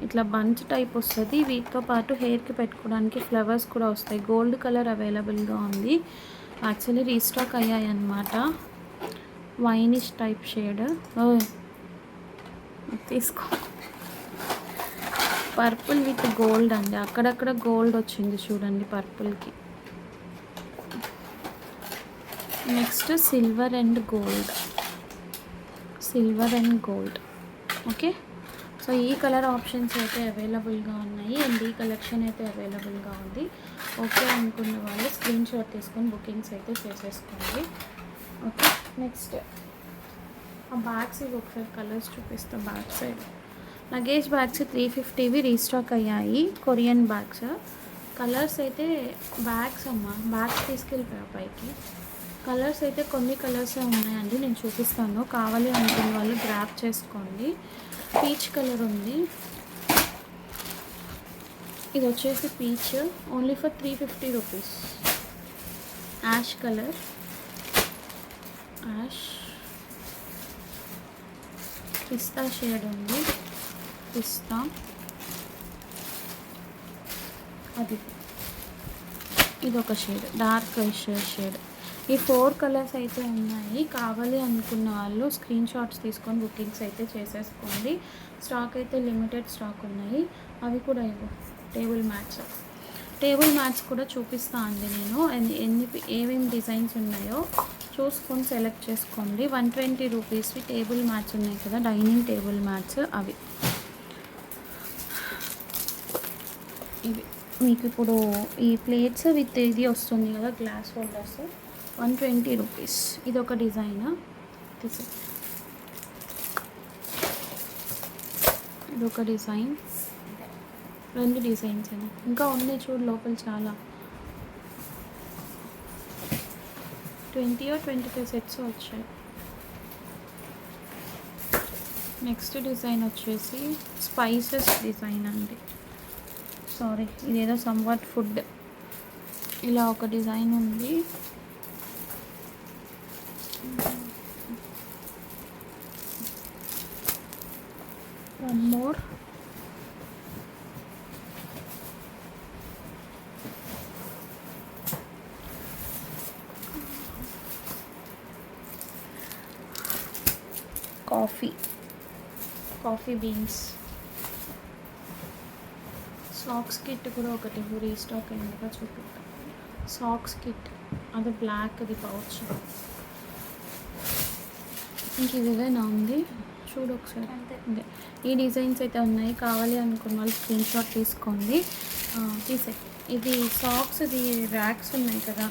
ఇట్లా బంచ్ టైప్ వస్తుంది. వీటితో పాటు హెయిర్కి పెట్టుకోవడానికి ఫ్లవర్స్ కూడా వస్తాయి. గోల్డ్ కలర్ అవైలబుల్గా ఉంది. యాక్చువల్లీ రీస్టాక్ అయ్యాయి అన్నమాట. వైనిష్ టైప్ షేడ్ తీసుకో. పర్పుల్ విత్ గోల్డ్ అండి. అక్కడక్కడ గోల్డ్ వచ్చింది చూడండి పర్పుల్కి. Next silver and gold. Silver and gold. Okay, so ఈ కలర్ ఆప్షన్స్ అయితే అవైలబుల్గా ఉన్నాయి అండ్ ఈ కలెక్షన్ అయితే అవైలబుల్గా ఉంది. ఓకే అనుకున్న వాళ్ళు స్క్రీన్ షాట్ తీసుకొని బుకింగ్స్ అయితే చేసేసుకోండి. ఓకే, నెక్స్ట్ ఆ బ్యాగ్స్ ఇవి ఒకసారి కలర్స్ చూపిస్తాం. బ్యాక్ సైడ్ లగేజ్ బ్యాగ్స్ 350వి రీస్టాక్ అయ్యాయి. Korean bags. కలర్స్ అయితే బ్యాగ్స్ బ్యాగ్స్ తీసుకెళ్ళిపోయా పైకి. కలర్స్ అయితే కొన్ని కలర్సే ఉన్నాయండి, నేను చూపిస్తాను. కావాలి అనుకున్న వాళ్ళు గ్రాప్ చేసుకోండి. పీచ్ కలర్ ఉంది. ఇది వచ్చేసి peach, only for 350 rupees. Ash colour, ash pista shade ఉంది. పిస్తా అది. ఇదొక షేడ్, డార్క్ షేడ్. ఈ 4 కలర్స్ అయితే ఉన్నాయి. కావాలి అనుకున్న వాళ్ళు స్క్రీన్ షాట్స్ తీసుకొని బుకింగ్స్ అయితే చేసేసుకోండి. స్టాక్ అయితే లిమిటెడ్ స్టాక్ ఉన్నాయి. అవి కూడా టేబుల్ మ్యాట్స్ కూడా చూపిస్తా అండి నేను. ఏమేమి డిజైన్స్ ఉన్నాయో చూసుకొని సెలెక్ట్ చేసుకోండి. 120 రూపీస్వి టేబుల్ మ్యాట్స్ ఉన్నాయి కదా, డైనింగ్ టేబుల్ మ్యాట్స్. అవి ఇవి మీకు ఇప్పుడు ఈ ప్లేట్స్ విత్ ఇది వస్తుంది కదా, గ్లాస్ హోల్డర్స్. 120 రూపీస్. ఇది ఒక డిజైన్. ఇది ఒక డిజైన్. 2 డిజైన్స్ అని ఇంకా ఉన్నాయి చూడు లోపల చాలా. 20 or 25 సెట్స్ వచ్చాయి. నెక్స్ట్ డిజైన్ వచ్చేసి స్పైసెస్ డిజైన్ అండి. సారీ, ఇదేదో సమ్వాట్ ఫుడ్. ఇలా ఒక డిజైన్ ఉంది. One more. Coffee beans. Socks kit కూడా ఒకటి రీస్టాక్ అయిందిగా చూపిస్తాం. సాక్స్ కిట్ అది బ్లాక్ది పౌచ్. ఇంక ఇదేనా ఉంది చూడు ఒకసారి. అంతే, ఈ డిజైన్స్ అయితే ఉన్నాయి. కావాలి అనుకున్న వాళ్ళు స్క్రీన్ షాట్ తీసుకోండి. ఇది సాక్స్. ఇది ర్యాక్స్ ఉన్నాయి కదా,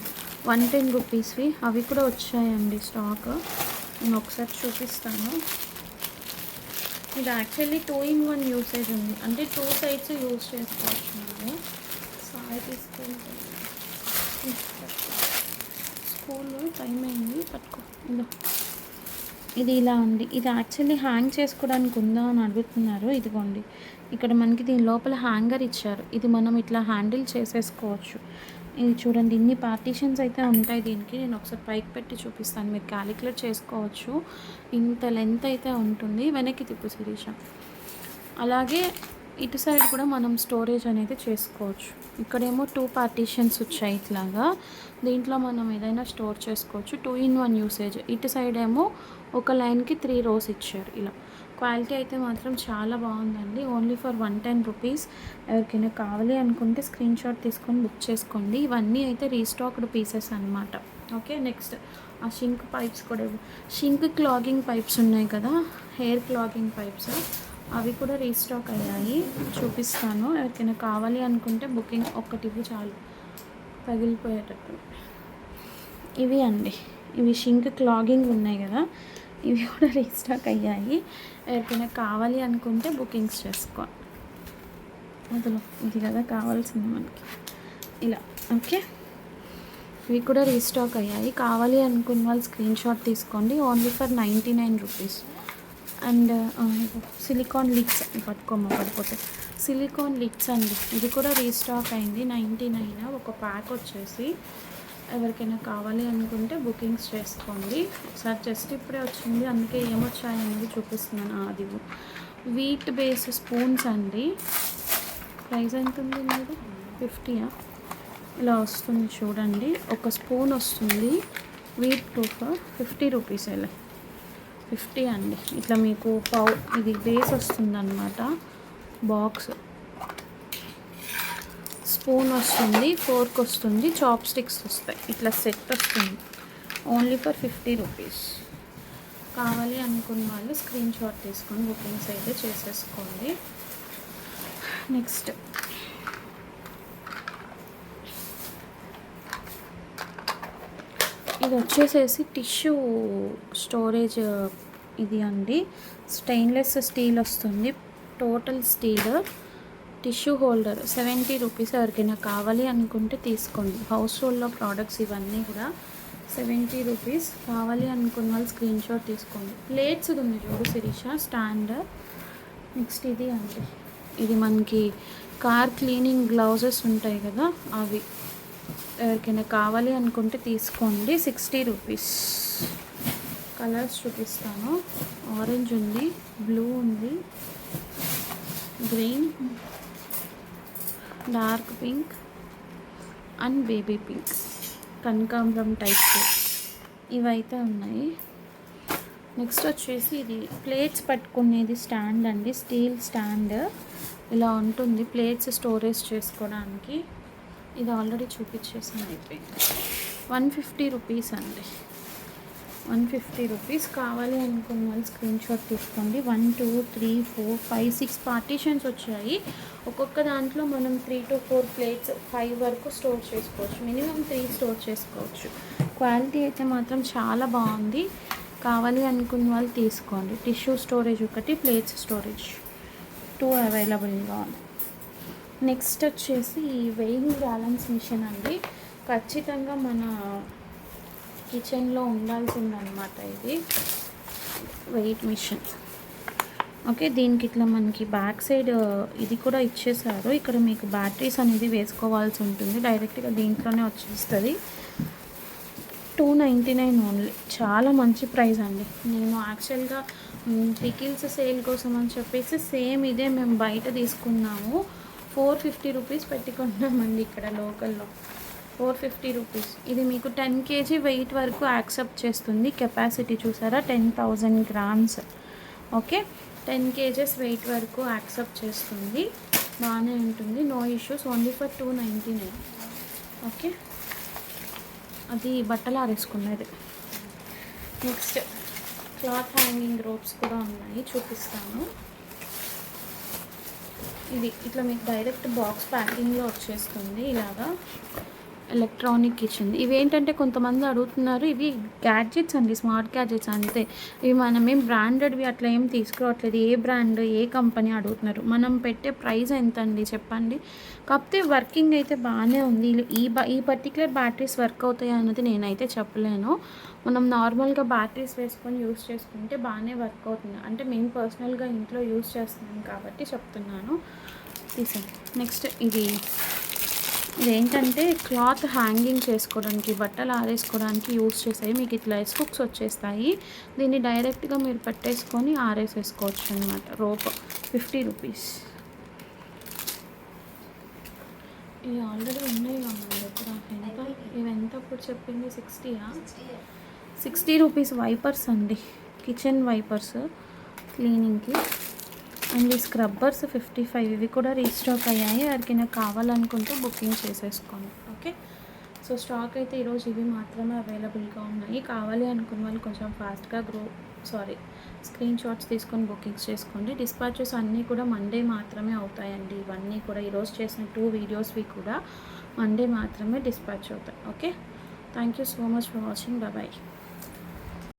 110 రూపీస్వి. అవి కూడా వచ్చాయండి స్టాక్. నేను ఒకసారి చూపిస్తాను. ఇది యాక్చువల్లీ 2-in-1 యూసేజ్ ఉంది, అంటే 2 సైడ్స్ యూజ్ చేసుకోవచ్చు. మేము సాయి తీసుకెళ్తే స్కూల్ టైం అయింది, పట్టుకో. ఇది ఇలా ఉంది. ఇది యాక్చువల్లీ హ్యాంగ్ చేసుకోవడానికి ఉందా అని అడుగుతున్నారు. ఇదిగోండి, ఇక్కడ మనకి దీని లోపల హ్యాంగర్ ఇచ్చారు. ఇది మనం ఇట్లా హ్యాండిల్ చేసేసుకోవచ్చు. ఇది చూడండి, ఇన్ని పార్టీషన్స్ అయితే ఉంటాయి దీనికి. నేను ఒకసారి పైకి పెట్టి చూపిస్తాను, మీరు క్యాలిక్యులేట్ చేసుకోవచ్చు. ఇంత లెంత్ అయితే ఉంటుంది. వెనక్కి తిప్పు శిరీష. అలాగే ఇటు సైడ్ కూడా మనం స్టోరేజ్ అనేది చేసుకోవచ్చు. ఇక్కడేమో 2 పార్టీషన్స్ వచ్చాయి ఇట్లాగా. దీంట్లో మనం ఏదైనా స్టోర్ చేసుకోవచ్చు. 2-in-1 usage. ఇటు సైడ్ ఏమో ఒక లైన్కి 3 rows ఇచ్చారు. ఇలా క్వాలిటీ అయితే మాత్రం చాలా బాగుందండి. Only for 110 rupees. ఎవరికైనా కావాలి అనుకుంటే స్క్రీన్ షాట్ తీసుకొని బుక్ చేసుకోండి. ఇవన్నీ అయితే రీస్టాక్డ్ పీసెస్ అనమాట. ఓకే, నెక్స్ట్ ఆ షింక్ పైప్స్ కూడా. షింక్ క్లాగింగ్ పైప్స్ ఉన్నాయి కదా, హెయిర్ క్లాగింగ్ పైప్స్. అవి కూడా రీస్టాక్ అయ్యాయి, చూపిస్తాను. ఎవరికైనా కావాలి అనుకుంటే బుకింగ్ ఒక్కటివి చాలు, పగిలిపోయేటట్టు. ఇవి అండి, ఇవి షింక్ క్లాగింగ్ ఉన్నాయి కదా, ఇవి కూడా రీస్టాక్ అయ్యాయి. ఎవరికైనా కావాలి అనుకుంటే బుకింగ్స్ చేసుకో. అందులో ఇది కదా కావాల్సింది మనకి, ఇలా. ఓకే, ఇవి కూడా రీస్టాక్ అయ్యాయి. కావాలి అనుకున్న వాళ్ళు స్క్రీన్ షాట్ తీసుకోండి. Only for 99 rupees. And silicon lids పడిపోతే సిలికాన్ లిడ్స్ అండి, ఇది కూడా రీస్టాక్ అయింది. 99 ఒక ప్యాక్ వచ్చేసి. ఎవరికైనా కావాలి అనుకుంటే బుకింగ్స్ చేసుకోండి. ఒకసారి జస్ట్ ఇప్పుడే వచ్చింది, అందుకే ఏమొచ్చాయి అనేది చూపిస్తున్నాను. అది వీట్ బేస్ స్పూన్స్ అండి. ప్రైస్ ఎంత ఉంది మీరు? 50యా? ఇలా వస్తుంది చూడండి, ఒక స్పూన్ వస్తుంది. Wheat proof 50 rupees. ఇలా 50 అండి. ఇట్లా మీకు ఇది బేస్ వస్తుందన్నమాట. బాక్స్ స్పూన్ వస్తుంది, ఫోర్క్ వస్తుంది, చాప్ స్టిక్స్ వస్తాయి. ఇట్లా సెట్ వస్తుంది. Only for 50 rupees. కావాలి అనుకున్న వాళ్ళు స్క్రీన్ షాట్ తీసుకొని బుకింగ్స్ అయితే చేసేసుకోండి. నెక్స్ట్ ఇది వచ్చేసేసి టిష్యూ స్టోరేజ్ ఇది అండి. స్టెయిన్లెస్ స్టీల్ వస్తుంది, total steel. Tissue holder 70 rupees. ఎవరికైనా కావాలి అనుకుంటే తీసుకోండి. హౌస్ హోల్డ్లో ప్రోడక్ట్స్ ఇవన్నీ కూడా 70 రూపీస్. కావాలి అనుకున్న వాళ్ళు స్క్రీన్ షాట్ తీసుకోండి. ప్లేట్స్ ఉంది చూడు శిరీష, స్టాండ్. నెక్స్ట్ ఇది అండి, ఇది మనకి కార్ క్లీనింగ్ గ్లౌజెస్ ఉంటాయి కదా, అవి. ఎవరికైనా కావాలి అనుకుంటే తీసుకోండి. 60 రూపీస్. కలర్స్ చూపిస్తాను. ఆరెంజ్ ఉంది, బ్లూ ఉంది, green, dark pink and baby pink, కనకాంబరం టైప్స్ ఇవైతే ఉన్నాయి. నెక్స్ట్ వచ్చేసి ఇది ప్లేట్స్ పట్టుకునేది స్టాండ్ అండి, స్టీల్ స్టాండ్. ఇలా ఉంటుంది ప్లేట్స్ స్టోరేజ్ చేసుకోవడానికి. ఇది ఆల్రెడీ చూపించేసాను, అయిపోయింది. 150 రూపీస్ అండి, 150 రూపీస్. కావాలి అనుకున్న వాళ్ళు స్క్రీన్ షాట్ తీసుకోండి. 1 2 3 4 5 6 పార్టీషన్స్ వచ్చాయి. ఒక్కొక్క దాంట్లో మనం 3 to 4 ప్లేట్స్ 5 వరకు స్టోర్ చేసుకోవచ్చు. మినిమం 3 స్టోర్ చేసుకోవచ్చు. క్వాలిటీ అయితే మాత్రం చాలా బాగుంది. కావాలి అనుకున్న వాళ్ళు తీసుకోండి. టిష్యూ స్టోరేజ్ ఒకటి, ప్లేట్స్ స్టోరేజ్ 2 అవైలబుల్గా ఉంది. నెక్స్ట్ వచ్చేసి వెయింగ్ బ్యాలెన్స్ మిషన్ అండి. ఖచ్చితంగా మన కిచెన్లో ఉండాల్సిందనమాట ఇది వెయిట్ మిషన్. ఓకే, దీనికి ఇట్లా మనకి బ్యాక్ సైడ్ ఇది కూడా ఇచ్చేసారు. ఇక్కడ మీకు బ్యాటరీస్ అనేది వేసుకోవాల్సి ఉంటుంది. డైరెక్ట్గా దీంట్లోనే వచ్చేస్తుంది. 299 ఓన్లీ. చాలా మంచి ప్రైస్ అండి. నేను యాక్చువల్గా పికిల్స్ సేల్ కోసం అని చెప్పేసి సేమ్ ఇదే మేము బయట తీసుకున్నాము. 450 రూపీస్ పెట్టుకుంటున్నామండి ఇక్కడ లోకల్లో. 450 రూపీస్. ఇది మీకు 10 kg వెయిట్ వరకు యాక్సెప్ట్ చేస్తుంది. కెపాసిటీ చూసారా, 10,000 grams. ఓకే, 10 kgs వెయిట్ వరకు యాక్సెప్ట్ చేస్తుంది. బాగానే ఉంటుంది, no issues. Only for 299. Okay, అది బట్టలు ఆరేసుకున్నది. నెక్స్ట్ క్లాత్ హ్యాంగింగ్ రోప్స్ కూడా ఉన్నాయి, చూపిస్తాను. ఇది ఇట్లా మీకు డైరెక్ట్ బాక్స్ ప్యాకింగ్లో వచ్చేస్తుంది. ఇలాగా ఎలక్ట్రానిక్ కిచెన్. ఇవేంటంటే కొంతమంది అడుగుతున్నారు, ఇవి గ్యాడ్జెట్స్ అండి, స్మార్ట్ గ్యాడ్జెట్స్ అంతే. ఇవి మనం ఏం బ్రాండెడ్వి అట్లా ఏం తీసుకురావట్లేదు. ఏ బ్రాండ్ ఏ కంపెనీ అడుగుతున్నారు. మనం పెట్టే ప్రైస్ ఎంత అండి చెప్పండి. కాకపోతే వర్కింగ్ అయితే బాగానే ఉంది. ఈ పర్టికులర్ బ్యాటరీస్ వర్క్ అవుతాయి అన్నది నేనైతే చెప్పలేను. మనం నార్మల్గా బ్యాటరీస్ వేసుకొని యూస్ చేసుకుంటే బాగానే వర్క్ అవుతుంది. అంటే మేము పర్సనల్గా ఇంట్లో యూస్ చేస్తున్నాం కాబట్టి చెప్తున్నాను. తీసాను. నెక్స్ట్ ఇదేంటంటే క్లాత్ హ్యాంగింగ్ చేసుకోవడానికి, బట్టలు ఆరేసుకోవడానికి యూస్ చేసాయి. మీకు ఇట్లా హుక్స్ వచ్చేస్తాయి. దీన్ని డైరెక్ట్గా మీరు పెట్టేసుకొని ఆరేసేసుకోవచ్చు అనమాట. Rope 50 rupees. ఇవి ఆల్రెడీ ఉన్నాయి మన దగ్గర. ఎంత ఇవి ఎంత ఇప్పుడు చెప్పింది? 60యా? 60 రూపీస్ వైపర్స్ అండి, కిచెన్ వైపర్స్ క్లీనింగ్కి. అండ్ ఈ స్క్రబ్బర్స్ 55. ఇవి కూడా రీస్టాక్ అయ్యాయి. ఎవరికైనా కావాలనుకుంటే బుకింగ్ చేసేసుకోండి. ఓకే, సో స్టాక్ అయితే ఈరోజు ఇవి మాత్రమే అవైలబుల్గా ఉన్నాయి. కావాలి అనుకున్న వాళ్ళు కొంచెం ఫాస్ట్గా స్క్రీన్ షాట్స్ తీసుకొని బుకింగ్స్ చేసుకోండి. డిస్పాచెస్ అన్నీ కూడా మండే మాత్రమే అవుతాయండి. ఇవన్నీ కూడా ఈరోజు చేసిన 2 వీడియోస్వి కూడా మండే మాత్రమే డిస్పాచ్ అవుతాయి. Okay, thank you so much for watching. Bye.